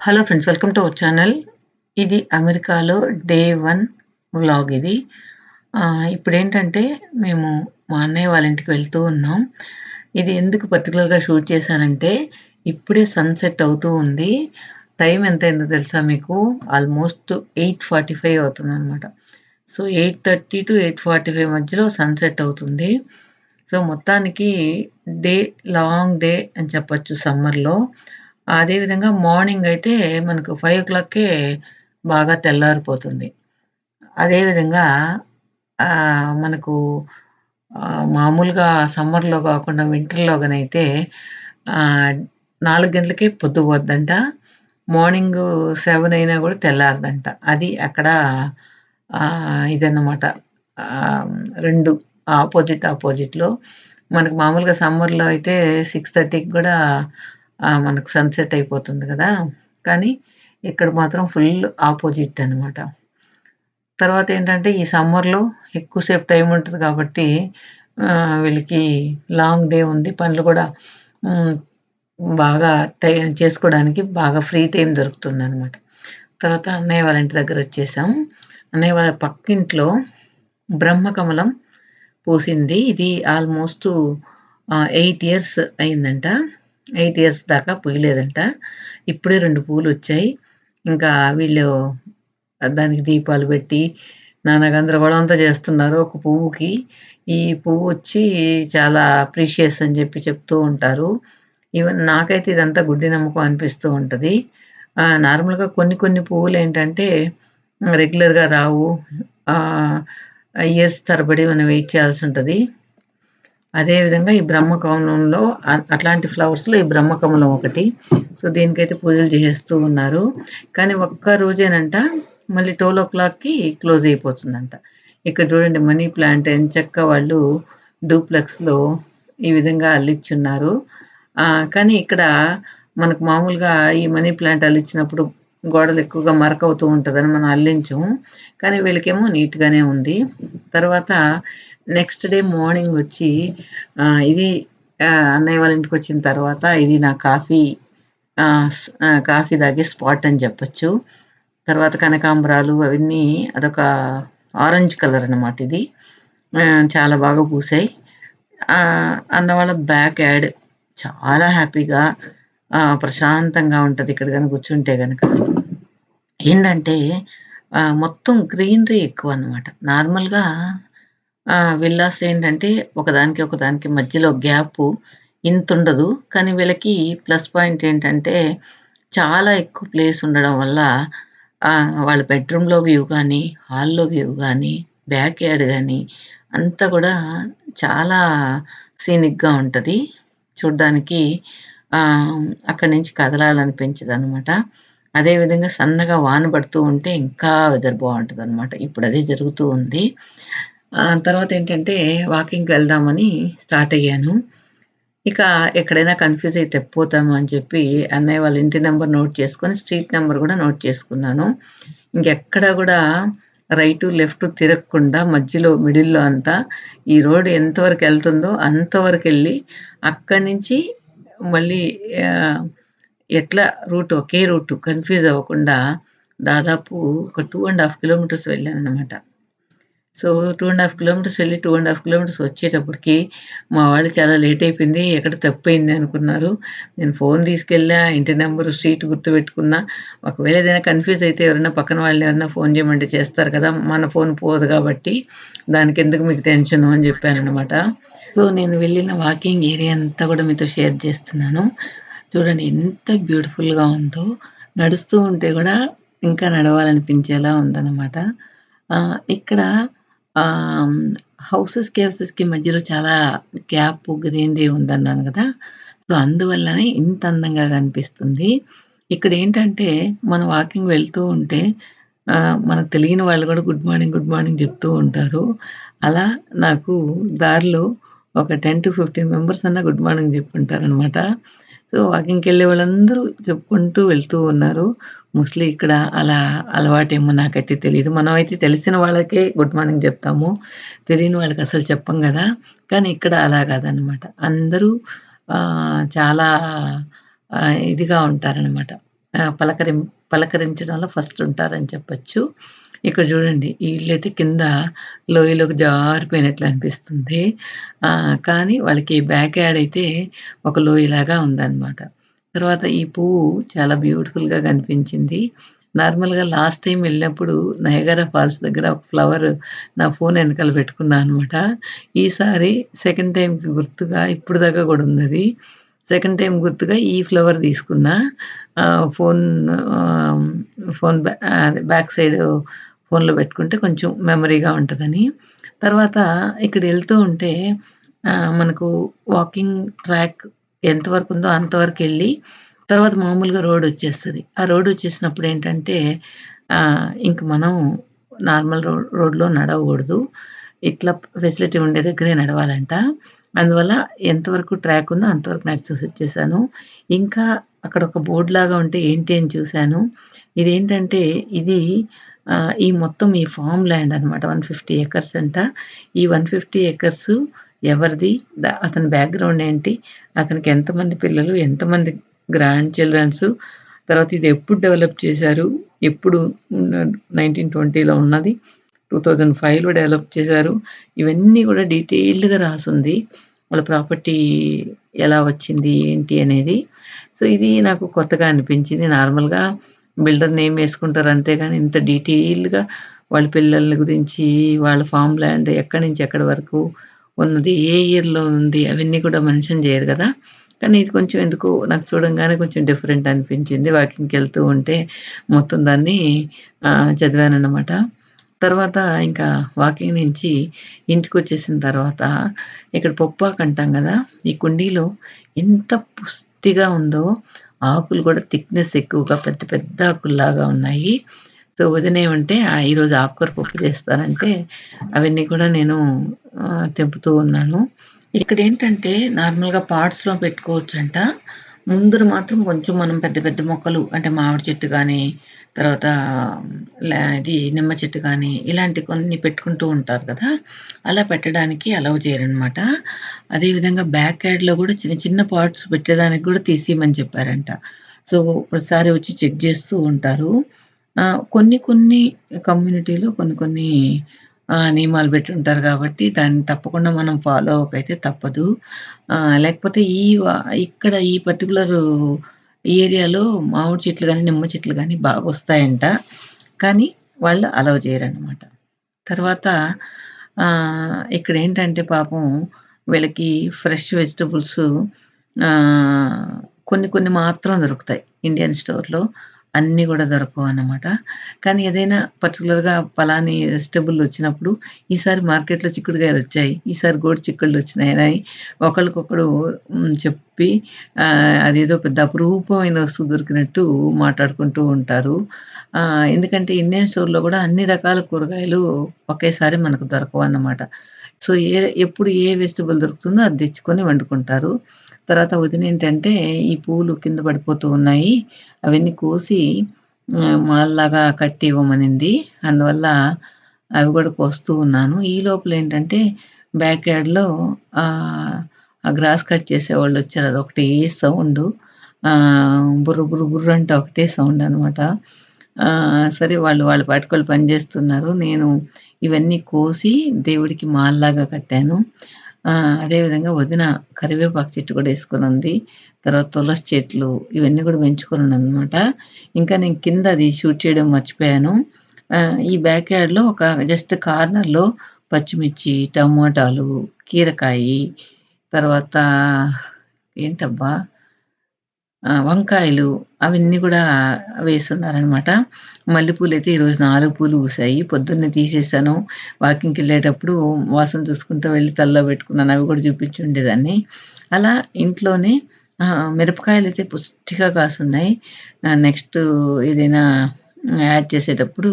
Hello friends, welcome to our channel. ఇది అమెరికాలో day 1 vlog ఇది. ఇప్పుడేంటంటే మేము మా అన్నయ్య వాళ్ళ ఇంటికి వెళ్తూ ఉన్నాం. ఇది ఎందుకు పర్టిక్యులర్‌గా షూట్ చేశానంటే, ఇప్పుడే సన్‌సెట్ అవుతూ ఉంది. టైం ఎంతయిందో తెలుసా మీకు? ఆల్మోస్ట్ 8:45 అవుతుందనమాట. సో, 8:30-8:45 మధ్యలో సన్‌సెట్ అవుతుంది. సో, మొత్తానికి డే లాంగ్ డే అని చెప్పొచ్చు సమ్మర్‌లో. అదే విధంగా మార్నింగ్ అయితే మనకు 5:00కే బాగా తెల్లారిపోతుంది. అదే విధంగా మనకు మామూలుగా సమ్మర్‌లో కాకుండా వింటర్‌లో ఆహ్, 4 గంటలకే పొద్దుపోద్దంట. మార్నింగు 7 అయినా కూడా తెల్లారదంట. అది అక్కడ ఇదన్నమాట. 2 అపోజిట్‌లో. మనకు మామూలుగా సమ్మర్‌లో అయితే 6:30కి కూడా మనకు సన్‌సెట్ అయిపోతుంది గదా! కానీ ఇక్కడ మాత్రం ఫుల్ ఆపోజిట్ అనమాట. తర్వాతేంటంటే ఈ సమ్మర్‌లో ఎక్కువ సేపు టైం ఉంటది కాబట్టి వీళ్ళకి లాంగ్ డే ఉంది. పనులు కూడా హ్మ్. బాగా చేసుకోవడానికి బాగా ఫ్రీ టైమ్ దొరుకుతుందనమాట. తర్వాత అన్నయ్య వాళ్ళ ఇంటి దగ్గరొచ్చేసాం. అన్నయ్య వాళ్ళ పక్కింట్లో బ్రహ్మకమలం పూసింది. ఇది ఆల్మోస్టు 8 ఇయర్స్ అయిందంట. 8 ఇయర్స్ దాకా పూయలేదంట. ఇప్పుడే 2 పూలొచ్చాయి. ఇంకా వీళ్ళు దానికి దీపాలు పెట్టి నానా గందరగోళం చేస్తున్నారు ఒక పువ్వుకి. ఈ పువ్వొచ్చి చాలా ప్రీషియస్ అని చెప్తూ ఉంటారు. ఈవెన్ నాకైతే ఇదంతా గుడ్డి నమ్మకం అనిపిస్తూ ఉంటది. నార్మల్‌గా కొన్ని పువ్వులేంటంటే రెగ్యులర్‌గా రావు. ఆహ్, ఇయర్స్ తరబడి మనం వెయిట్ చేయాల్సుంటది. అదే విధంగా ఈ బ్రహ్మకమలంలో అట్లాంటి ఫ్లవర్స్‌లో ఈ బ్రహ్మకమలం ఒకటి. సో, దీనికైతే పూజలు చేసేస్తూ ఉన్నారు. కానీ ఒక్క రోజేనంట మళ్ళీ 12:00కి క్లోజ్ అయిపోతుందంట. ఇక్కడ చూడండి మనీ ప్లాంట్ ఎంచక్కా వాళ్ళు డూప్లెక్స్‌లో ఈ విధంగా అల్లిచ్చున్నారు. కానీ ఇక్కడ మనకు మామూలుగా ఈ మనీ ప్లాంట్ అల్లిచ్చినప్పుడు గోడలు ఎక్కువగా మరకవుతూ ఉంటదని మనం అల్లించము. కానీ వీళ్ళకేమో నీట్‌గానే ఉంది. తర్వాత నెక్స్ట్ డే మార్నింగ్ వచ్చి ఇది అన్నయ్య వాళ్ళ ఇంటికొచ్చిన తర్వాత ఇది నా కాఫీ తాగే స్పాట్ అని చెప్పొచ్చు. తర్వాత కనకాంబరాలు అవన్నీ అదొక ఆరెంజ్ కలర్ అన్నమాట ఇది. చాలా బాగా పూసాయి. అన్న వాళ్ళ బ్యాక్ యార్డ్ చాలా హ్యాపీగా ప్రశాంతంగా ఉంటది ఇక్కడ గనుక కూర్చుంటే గనక. ఏంటంటే మొత్తం గ్రీనరీ ఎక్కువన్నమాట. నార్మల్‌గా విల్లాస్ ఏంటంటే ఒకదానికి మధ్యలో గ్యాపు ఇంతుండదు. కానీ వీళ్ళకి ప్లస్ పాయింట్ ఏంటంటే చాలా ఎక్కువ ప్లేస్ ఉండడం వల్ల వాళ్ళ బెడ్‌రూమ్‌లో వ్యూ గానీ, హాల్‌లో వ్యూ గానీ, బ్యాక్ యార్డ్ గానీ అంతా గూడా చాలా సీనిక్‌గా ఉంటది. చూడ్డానికి అక్కడి నుంచి కదలాలనిపించదనమాట. అదే విధంగా సన్నగా వాన పడుతూ ఉంటే ఇంకా వెదర్ బావుంటదనమాట. ఇప్పుడదే జరుగుతూ ఉంది. తర్వాతేంటంటే వాకింగ్‌కి వెళ్దామని స్టార్ట్ అయ్యాను. ఇక ఎక్కడైనా కన్‌ఫ్యూజ్ అయితే పోతాము అని చెప్పి అన్నయ్య వాళ్ళ ఇంటి నంబర్ నోట్ చేసుకొని, స్ట్రీట్ నంబర్ గూడా నోట్ చేసుకున్నాను. ఇంకెక్కడ గూడా రైటు, లెఫ్ట్ తిరగకుండా మధ్యలో మిడిల్‌లో అంతా ఈ రోడ్ ఎంతవరకెళ్తుందో అంతవరకెళ్ళి అక్కడి నుంచి మళ్ళీ ఆహ్, ఎట్లా ఒకే రూటు కన్‌ఫ్యూజ్ అవ్వకుండా దాదాపు ఒక 2 ½ కిలోమీటర్స్ వెళ్ళాననమాట. సో, 2 ½ కిలోమీటర్స్ వెళ్లి, 2 ½ కిలోమీటర్స్ వచ్చేటప్పటికి మా వాళ్ళు చాలా లేట్ అయిపోయింది. ఎక్కడ తప్పయింది అనుకున్నారు. నేను ఫోన్ తీసుకెళ్ళా, ఇంటి నంబరు, స్ట్రీట్ గుర్తుపెట్టుకున్నా. ఒకవేళ ఏదైనా కన్‌ఫ్యూజ్ అయితే ఎవరైనా పక్కన వాళ్ళని ఎవరైనా ఫోన్ చేయమంటే చేస్తారు కదా! మన ఫోన్ పోదు కాబట్టి దానికెందుకు మీకు టెన్షను అని చెప్పాననమాట. సో, నేను వెళ్ళిన వాకింగ్ ఏరియా అంతా కూడా మీతో షేర్ చేస్తున్నాను. చూడండి ఎంత బ్యూటిఫుల్‌గా ఉందో. నడుస్తూ ఉంటే గూడా ఇంకా నడవాలనిపించేలా ఉందనమాట. ఇక్కడ ఆహ్, హౌసెస్‌కి మధ్యలో చాలా గ్రీనరీ ఉందన్నాను గదా! సో, అందువల్లనే ఇంత అందంగా కనిపిస్తుంది. ఇక్కడేంటంటే మనం వాకింగ్ వెళ్తూ ఉంటే మనకు తెలియని వాళ్ళు గూడా గుడ్ మార్నింగ్ జెప్తూ ఉంటారు. అలా నాకు దారిలో ఒక 10-15 మెంబర్స్ అన్నా గుడ్ మార్నింగ్ జెప్పుంటారనమాట. సో, వాకింగ్‌కెళ్ళే వాళ్ళందరూ చెప్పుకుంటూ వెళ్తూ ఉన్నారు. మోస్ట్‌లీ ఇక్కడ అలా అలవాటేమో నాకైతే తెలీదు. మనమైతే తెలిసిన వాళ్ళకే గుడ్ మార్నింగ్ జెప్తాము. తెలియని వాళ్ళకి అసలు చెప్పం గదా! కానీ ఇక్కడ అలా గాదనమాట. అందరూ చాలా ఇదిగా ఉంటారనమాట. పలకరిం పలకరించడంలో ఫస్ట్ ఉంటారని చెప్పొచ్చు. ఇక్కడ చూడండి ఈ ఇల్లయితే కింద లోయలోకి జారిపోయినట్లు అనిపిస్తుంది. కానీ వాళ్ళకి బ్యాక్ యార్డ్ అయితే ఒక లోయలాగా ఉందనమాట. తర్వాత ఈ పువ్వు చాలా బ్యూటిఫుల్‌గా కనిపించింది. నార్మల్‌గా లాస్ట్ టైమ్ వెళ్ళినప్పుడు నయగారా ఫాల్స్ దగ్గర ఒక ఫ్లవర్ నా ఫోన్ ఎనకాల పెట్టుకున్నా అనమాట. ఈసారి సెకండ్ టైమ్‌కి గుర్తుగా ఇప్పుడు దాకా కూడా ఉందది. సెకండ్ టైమ్ గుర్తుగా ఈ ఫ్లవర్ తీసుకున్నా. ఫోన్ ఆహ్, ఫోన్ అదే బ్యాక్ సైడ్ ఫోన్‌లో పెట్టుకుంటే కొంచెం మెమరీగా ఉంటదని. తర్వాత ఇక్కడ ఎళ్తూ ఉంటే మనకు వాకింగ్ ట్రాక్ ఎంత వరకుందో అంతవరకెళ్ళి తర్వాత మామూలుగా రోడొచ్చేస్తది. ఆ రోడొచ్చేసినప్పుడేంటంటే ఇంక మనం నార్మల్ రోడ్‌లో నడవగూడదు. ఇట్లా ఫెసిలిటీ ఉండే దగ్గరే నడవాలంట. అందువల్ల ఎంతవరకు ట్రాక్ ఉందో అంతవరకు నడిచేసొచ్చేసాను. ఇంకా అక్కడ ఒక బోర్డ్‌లాగా ఉంటే ఏంటి అని చూసాను. ఇదేంటంటే ఇది ఈ మొత్తం ఈ ఫార్మ్ ల్యాండ్ అన్నమాట. 150 ఎకర్స్ అంట. ఈ 150 ఎకర్స్ ఎవరిది? అతని బ్యాక్‌గ్రౌండ్ ఏంటి? అతనికి ఎంతమంది పిల్లలు? ఎంతమంది గ్రాండ్ చిల్డ్రన్స్? తర్వాత ఇది ఎప్పుడు డెవలప్ చేశారు? ఎప్పుడు 1920లో ఉన్నది. 2005లో డెవలప్ చేశారు. ఇవన్నీ గూడా డీటెయిల్డ్‌గా రాసుంది. వాళ్ళ ప్రాపర్టీ ఎలా వచ్చింది? ఏంటి? అనేది. సో, ఇది నాకు కొత్తగా అనిపించింది. నార్మల్‌గా బిల్డర్ నేమ్ యేసుకుంటారు అంతేగాని ఇంత డీటెయిల్డ్‌గా వాళ్ళ పిల్లల గురించి, వాళ్ళ ఫార్మ్ ల్యాండ్ ఎక్కడి నుంచి ఎక్కడి వరకు ఉన్నది, ఏ ఇయర్‌లో ఉంది అవన్నీ కూడా మెన్షన్ జేయరు గదా! కానీ ఇది కొంచెం ఎందుకో నాకు చూడంగానే కొంచెం డిఫరెంట్ అనిపించింది. వాకింగ్‌కెళ్తూ ఉంటే మొత్తం దాన్ని చదివానన్నమాట. తర్వాత ఇంకా వాకింగ్ నుంచి ఇంటికొచ్చేసిన తర్వాత ఇక్కడ పొప్పాకు అంటాం గదా! ఈ కుండీలో ఎంత పుష్టిగా ఉందో ఆకులు గూడా థిక్‌నెస్ ఎక్కువగా పెద్ద పెద్ద ఆకుల్లాగా ఉన్నాయి. సో, వదినేమంటే ఈరోజు ఆకుకూర పప్పు చేస్తానంటే అవన్నీ కూడా నేను తెంపుతూ ఉన్నాను. ఇక్కడేంటంటే నార్మల్‌గా పాట్స్‌లో పెట్టుకోవచ్చంట. ముందర మాత్రం కొంచెం మనం పెద్ద పెద్ద మొక్కలు అంటే మామిడి చెట్టు గానీ, తర్వాత ఇది నిమ్మ చెట్టు గానీ, ఇలాంటి కొన్ని పెట్టుకుంటూ ఉంటారు కదా! అలా పెట్టడానికి అలౌ చేయరనమాట. అదే విధంగా బ్యాక్ యార్డ్‌లో గూడా చిన్న చిన్న పాట్స్ పెట్టేదానికి గూడా తీసేయమని చెప్పారంట. సో, ప్రతిసారి వచ్చి చెక్ జేస్తూ ఉంటారు. కొన్ని కొన్ని కమ్యూనిటీలో కొన్ని కొన్ని నియమాలు బెట్టుంటారు గాబట్టి, దాన్ని తప్పకుండా మనం ఫాలో అవ్వకైతే తప్పదు. లేకపోతే ఇక్కడ ఈ పర్టిక్యులర్ ఏరియాలో మామిడి చెట్లు గాని, నిమ్మ చెట్లు గాని బాగొస్తాయంట. కానీ వాళ్ళు అలౌ చేయరనమాట. తర్వాత ఇక్కడేంటంటే పాపం వీళ్ళకి ఫ్రెష్ వెజిటబుల్స్ ఆహ్, కొన్ని కొన్ని మాత్రం దొరుకుతాయి ఇండియన్ స్టోర్‌లో. అన్నీ గూడా దొరకవన్నమాట. కానీ ఏదైనా పర్టిక్యులర్‌గా పలానీ వెజిటబుల్ వచ్చినప్పుడు ఈసారి మార్కెట్‌లో చిక్కుడుగాయలొచ్చాయి. ఈసారి గోరు చిక్కుళ్ళొచ్చినాయని ఒకళ్ళకొకడు చెప్పి అదేదో పెద్ద అపురూపమైన వస్తువు దొరికినట్టు మాట్లాడుకుంటూ ఉంటారు. ఎందుకంటే ఇండియన్ స్టోర్‌లో గూడా అన్ని రకాల కూరగాయలు ఒకేసారి మనకు దొరకవన్నమాట. సో, ఎప్పుడు ఏ వెజిటబుల్ దొరుకుతుందో అది తెచ్చుకొని వండుకుంటారు. తర్వాత వదినేంటంటే ఈ పూలు కింద పడిపోతూ ఉన్నాయి. అవన్నీ కోసి మాలలాగా కట్టి ఇవ్వమనింది. అందువల్ల అవి గూడా కోస్తూ ఉన్నాను. ఈ లోపలేంటంటే బ్యాక్ యార్డ్‌లో ఆ గ్రాస్ కట్ చేసేవాళ్ళొచ్చారు. అదొకటే సౌండు. బుర్ర బుర్ర బుర్ర అంటే ఒకటే సౌండనమాట. సరే వాళ్ళు వాళ్ళ పాటికి వాళ్ళు పని జేస్తున్నారు. నేను ఇవన్నీ కోసి దేవుడికి మాలలాగా కట్టాను. అదే విధంగా వదిన కరివేపాకు చెట్టు కూడా ఏసుకొనుంది. తర్వాత తులసి చెట్లు ఇవన్నీ గూడా పెంచుకొనుందనమాట. ఇంకా నేను కింద అది షూట్ చేయడం మర్చిపోయాను. ఈ బ్యాక్ యార్డ్‌లో ఒక జస్ట్ కార్నర్‌లో పచ్చిమిర్చి, టమోటాలు, కీరకాయి, తర్వాత ఏంటబ్బా! వంకాయలు అవన్నీ గూడా వేసున్నారనమాట. మల్లెపూలయితే ఈరోజు 4 పూలు పూసాయి. పొద్దున్నే తీసేసాను. వాకింగ్‌కెళ్ళేటప్పుడు వాసన చూసుకుంటూ వెళ్లి తలలో పెట్టుకున్నాను. అవి గూడా చూపించుండేదాన్ని. అలా ఇంట్లోనే మిరపకాయలయితే పుష్టిగా కాసున్నాయి. నెక్స్ట్ ఏదైనా యాడ్ చేసేటప్పుడు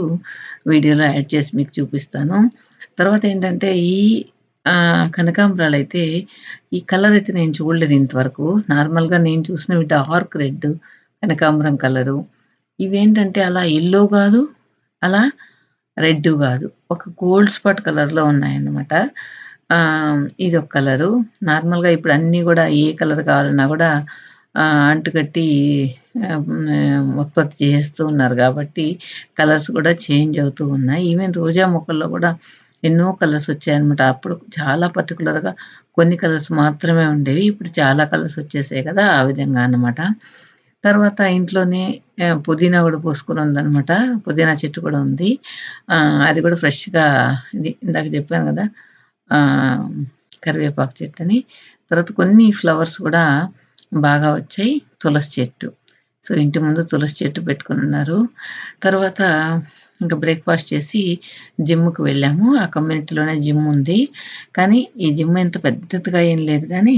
వీడియోలో యాడ్ చేసి మీకు చూపిస్తాను. తర్వాతేంటంటే ఈ కనకాంబరాలయితే ఈ కలరయితే నేను చూడలేదు ఇంతవరకు. నార్మల్‌గా నేను చూసినవి డార్క్ రెడ్ కనకాంబరం కలరు. ఇవేంటంటే అలా యెల్లో గాదు, అలా రెడ్డు గాదు. ఒక గోల్డ్ స్పాట్ కలర్‌లో ఉన్నాయన్నమాట. ఇదొక కలరు. నార్మల్‌గా ఇప్పుడు అన్నీ గూడా ఏ కలర్ కావాలన్నా గూడా అంటుకట్టి ఉత్పత్తి చేస్తూ ఉన్నారు కాబట్టి కలర్స్ కూడా చేంజ్ అవుతూ ఉన్నాయి. ఈవెన్ రోజా మొక్కల్లో కూడా ఎన్నో కలర్స్ వచ్చాయన్నమాట. అప్పుడు చాలా పర్టిక్యులర్‌గా కొన్ని కలర్స్ మాత్రమే ఉండేవి. ఇప్పుడు చాలా కలర్స్ వచ్చేసాయి కదా! ఆ విధంగా అన్నమాట. తర్వాత ఇంట్లోనే పుదీనా కూడా పోసుకొనుందనమాట. పుదీనా చెట్టు కూడా ఉంది. అది కూడా ఫ్రెష్‌గా ఇది ఇందాక చెప్పాను కదా! ఆహ్, కరివేపాకు చెట్టని. తర్వాత కొన్ని ఫ్లవర్స్ కూడా బాగా వచ్చాయి. తులసి చెట్టు. సో, ఇంటి ముందు తులసి చెట్టు పెట్టుకొనున్నారు. తర్వాత ఇంక బ్రేక్‌ఫాస్ట్ చేసి జిమ్‌కి వెళ్ళాము. ఆ కమ్యూనిటీలోనే జిమ్ ఉంది. కానీ ఈ జిమ్ ఎంత పెద్దదిగా ఏం లేదు గానీ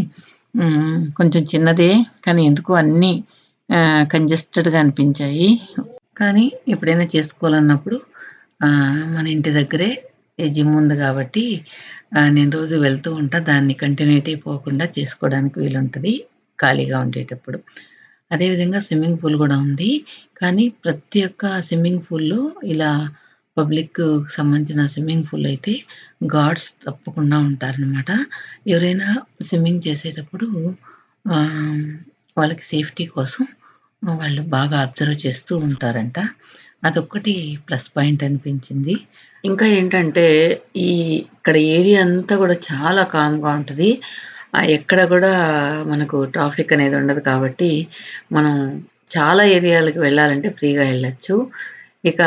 కొంచెం చిన్నదే. కానీ ఎందుకో అన్నీ కంజెస్టెడ్‌గా అనిపించాయి. కానీ ఎప్పుడైనా చేసుకోవాలన్నప్పుడు మన ఇంటి దగ్గరే ఈ జిమ్ ఉంది గాబట్టి నేను రోజు వెళ్తూ ఉంటా. దాన్ని కంటిన్యూటీ పోకుండా చేసుకోవడానికి వీలుంటది ఖాళీగా ఉండేటప్పుడు. అదే విధంగా స్విమ్మింగ్ పూల్ గూడా ఉంది. కానీ ప్రతి ఒక్క స్విమ్మింగ్ పూల్‌లో ఇలా పబ్లిక్‌కి సంబంధించిన స్విమ్మింగ్ పూల్ అయితే గార్డ్స్ తప్పకుండా ఉంటారనమాట. ఎవరైనా స్విమ్మింగ్ చేసేటప్పుడు ఆహ్, వాళ్ళకి సేఫ్టీ కోసం వాళ్ళు బాగా అబ్జర్వ్ చేస్తూ ఉంటారంట. అదొక్కటి ప్లస్ పాయింట్ అనిపించింది. ఇంకా ఏంటంటే, ఈ ఇక్కడ ఏరియా అంతా గూడా చాలా కామ్‌గా ఉంటది. ఎక్కడ గూడా మనకు ట్రాఫిక్ అనేది ఉండదు కాబట్టి, మనం చాలా ఏరియాలకి వెళ్ళాలంటే ఫ్రీగా ఎళ్ళొచ్చు. ఇక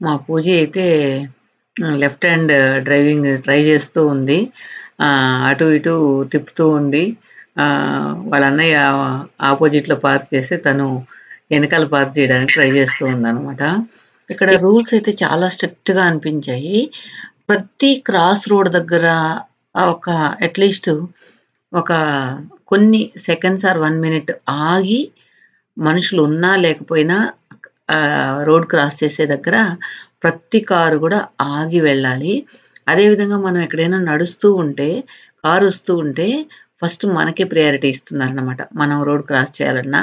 మా పూజి అయితే లెఫ్ట్ హ్యాండ్ డ్రైవింగ్ ట్రై చేస్తూ ఉంది. అటు ఇటు తిప్పుతూ ఉంది. వాళ్ళ అన్నయ్య ఆపోజిట్‌లో పార్క్ చేసి తను ఎనకాల పార్క్ చేయడానికి ట్రై చేస్తూ ఉందనమాట. ఇక్కడ రూల్స్ అయితే చాలా స్ట్రిక్ట్‌గా అనిపించాయి. ప్రతి క్రాస్ రోడ్ దగ్గర ఒక అట్‌లీస్ట్ ఒక కొన్ని సెకండ్స్ ఆర్ 1 మినిట్ ఆగి మనుషులు ఉన్నా లేకపోయినా రోడ్ క్రాస్ చేసే దగ్గర ప్రతి కారు గూడా ఆగి వెళ్ళాలి. అదే విధంగా మనం ఎక్కడైనా నడుస్తూ ఉంటే, కారొస్తూ ఉంటే ఫస్ట్ మనకే ప్రయారిటీ ఇస్తున్నారనమాట. మనం రోడ్ క్రాస్ చేయాలన్నా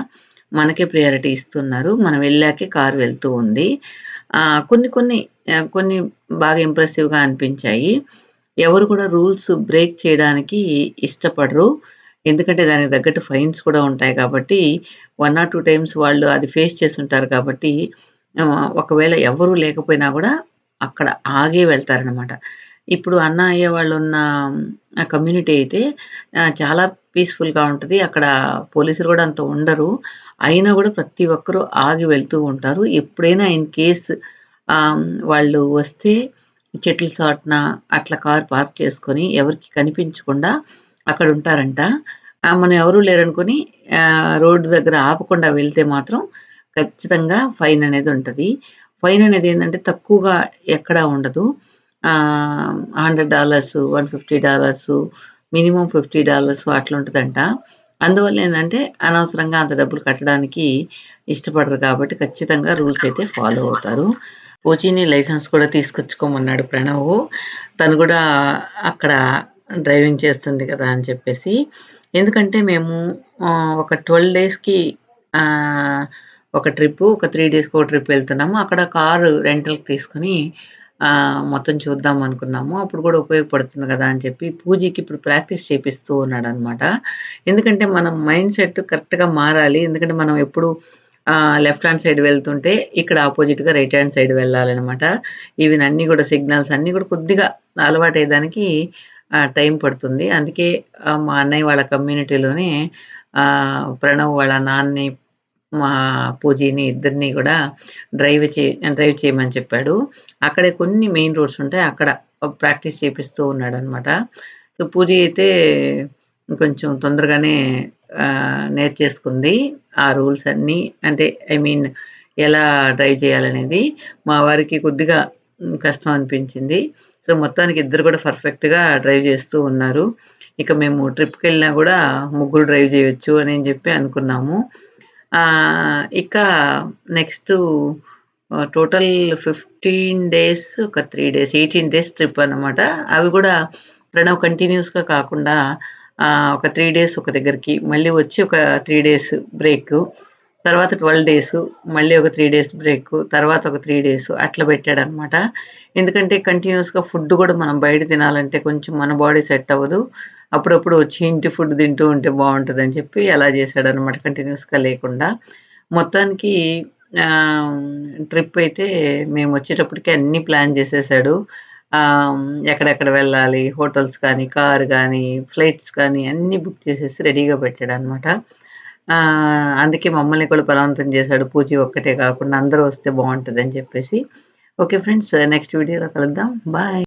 మనకే ప్రయారిటీ ఇస్తున్నారు. మనం వెళ్ళాకే కారు వెళ్తూ ఉంది. కొన్ని కొన్ని కొన్ని బాగా ఇంప్రెసివ్‌గా అనిపించాయి. ఎవరు కూడా రూల్స్ బ్రేక్ చేయడానికి ఇష్టపడరు. ఎందుకంటే దానికి తగ్గట్టు ఫైన్స్ కూడా ఉంటాయి కాబట్టి 1 ఆర్ 2 టైమ్స్ వాళ్ళు అది ఫేస్ చేసుంటారు కాబట్టి ఒకవేళ ఎవరు లేకపోయినా గూడా అక్కడ ఆగే వెళ్తారనమాట. ఇప్పుడు అన్న, అయ్య వాళ్ళున్న కమ్యూనిటీ అయితే చాలా పీస్‌ఫుల్‌గా ఉంటది. అక్కడ పోలీసులు గూడా అంత ఉండరు. అయినా గూడా ప్రతి ఒక్కరు ఆగి వెళ్తూ ఉంటారు. ఎప్పుడైనా ఇన్ కేస్ వాళ్ళు వస్తే చెట్ల చాటున అట్లా కార్ పార్క్ చేసుకొని ఎవరికీ కనిపించకుండా అక్కడుంటారంట. మనం ఎవరు లేరనుకోని రోడ్డు దగ్గర ఆపకుండా వెళ్తే మాత్రం ఖచ్చితంగా ఫైన్ అనేది ఉంటది. ఫైన్ అనేది ఏందంటే తక్కువగా ఎక్కడా ఉండదు. $100, $150 మినిమమ్ $50 అట్లుంటదంట. అందువల్ల ఏందంటే అనవసరంగా అంత డబ్బులు కట్టడానికి ఇష్టపడరు కాబట్టి ఖచ్చితంగా రూల్స్ అయితే ఫాలో అవుతారు. కోచిని లైసెన్స్ కూడా తీసుకొచ్చుకోమన్నాడు ప్రణవ్. తను గూడా అక్కడ డ్రైవింగ్ చేస్తుంది కదా! అని చెప్పేసి. ఎందుకంటే మేము ఒక 12 డేస్‌కి ఆహ్, ఒక ట్రిప్పు, ఒక 3 డేస్‌కి ఒక ట్రిప్ వెళ్తున్నాము. అక్కడ కారు రెంటల్‌కి తీసుకొని మొత్తం చూద్దాం అనుకున్నాము. అప్పుడు కూడా ఉపయోగపడుతుంది గదా! అని చెప్పి పూజకి ఇప్పుడు ప్రాక్టీస్ చేపిస్తూ ఉన్నాడనమాట. ఎందుకంటే మనం మైండ్ సెట్ కరెక్ట్‌గా మారాలి. ఎందుకంటే మనం ఎప్పుడు లెఫ్ట్ హ్యాండ్ సైడ్ వెళ్తుంటే ఇక్కడ అపోజిట్‌గా రైట్ హ్యాండ్ సైడ్ వెళ్ళాలనమాట. ఈవెన్ అన్నీ గూడా సిగ్నల్స్ అన్నీ గూడా కొద్దిగా అలవాటయ్యేదానికి టైం పడుతుంది. అందుకే మా అన్నయ్య వాళ్ళ కమ్యూనిటీలోనే ప్రణవ్ వాళ్ళ నాన్నని, మా పూజీని ఇద్దరిని గూడా డ్రైవ్ చేయమని చెప్పాడు. అక్కడే కొన్ని మెయిన్ రోడ్స్ ఉంటాయి. అక్కడ ప్రాక్టీస్ చేపిస్తూ ఉన్నాడనమాట. సో, పూజీ అయితే కొంచెం తొందరగానే నేర్చేసుకుంది. ఆ రూల్స్ అన్నీ అంటే ఐ మీన్ ఎలా డ్రైవ్ చేయాలనేది. మా వారికి కొద్దిగా కష్టం అనిపించింది. సో, మొత్తానికి ఇద్దరు కూడా పర్ఫెక్ట్‌గా డ్రైవ్ చేస్తూ ఉన్నారు. ఇక మేము ట్రిప్‌కెళ్ళినా గూడా ముగ్గురు డ్రైవ్ చేయొచ్చు అని చెప్పి అనుకున్నాము. ఇక నెక్స్టు టోటల్ 15 డేస్, ఒక 3 డేస్, 18 డేస్ ట్రిప్ అన్నమాట. అవి గూడా ప్రణవ్ కంటిన్యూయస్‌గా కాకుండా ఒక 3 డేస్ ఒక దగ్గరికి, మళ్ళీ వచ్చి ఒక 3 డేస్ బ్రేకు. తర్వాత 12 డేసు, మళ్ళీ ఒక 3 డేస్ బ్రేకు, తర్వాత ఒక 3 డేసు అట్లా పెట్టాడనమాట. ఎందుకంటే కంటిన్యూయస్‌గా ఫుడ్ గూడా మనం బయట తినాలంటే కొంచెం మన బాడీ సెట్ అవ్వదు. అప్పుడప్పుడు వచ్చి ఇంటి ఫుడ్ తింటూ ఉంటే బావుంటదని చెప్పి అలా చేశాడనమాట కంటిన్యూయస్‌గా లేకుండా. మొత్తానికి ట్రిప్ అయితే మేము వచ్చేటప్పటికి అన్నీ ప్లాన్ చేసేసాడు. ఎక్కడెక్కడ వెళ్ళాలి, హోటల్స్ కానీ, కార్ గానీ, ఫ్లైట్స్ కానీ అన్నీ బుక్ చేసేసి రెడీగా పెట్టాడనమాట. అందుకే మమ్మల్ని కూడా బలవంతం చేశాడు. పూజ ఒక్కటే కాకుండా అందరూ వస్తే బావుంటదని చెప్పేసి. ఓకే ఫ్రెండ్స్, నెక్స్ట్ వీడియోలో కలుద్దాం. బాయ్.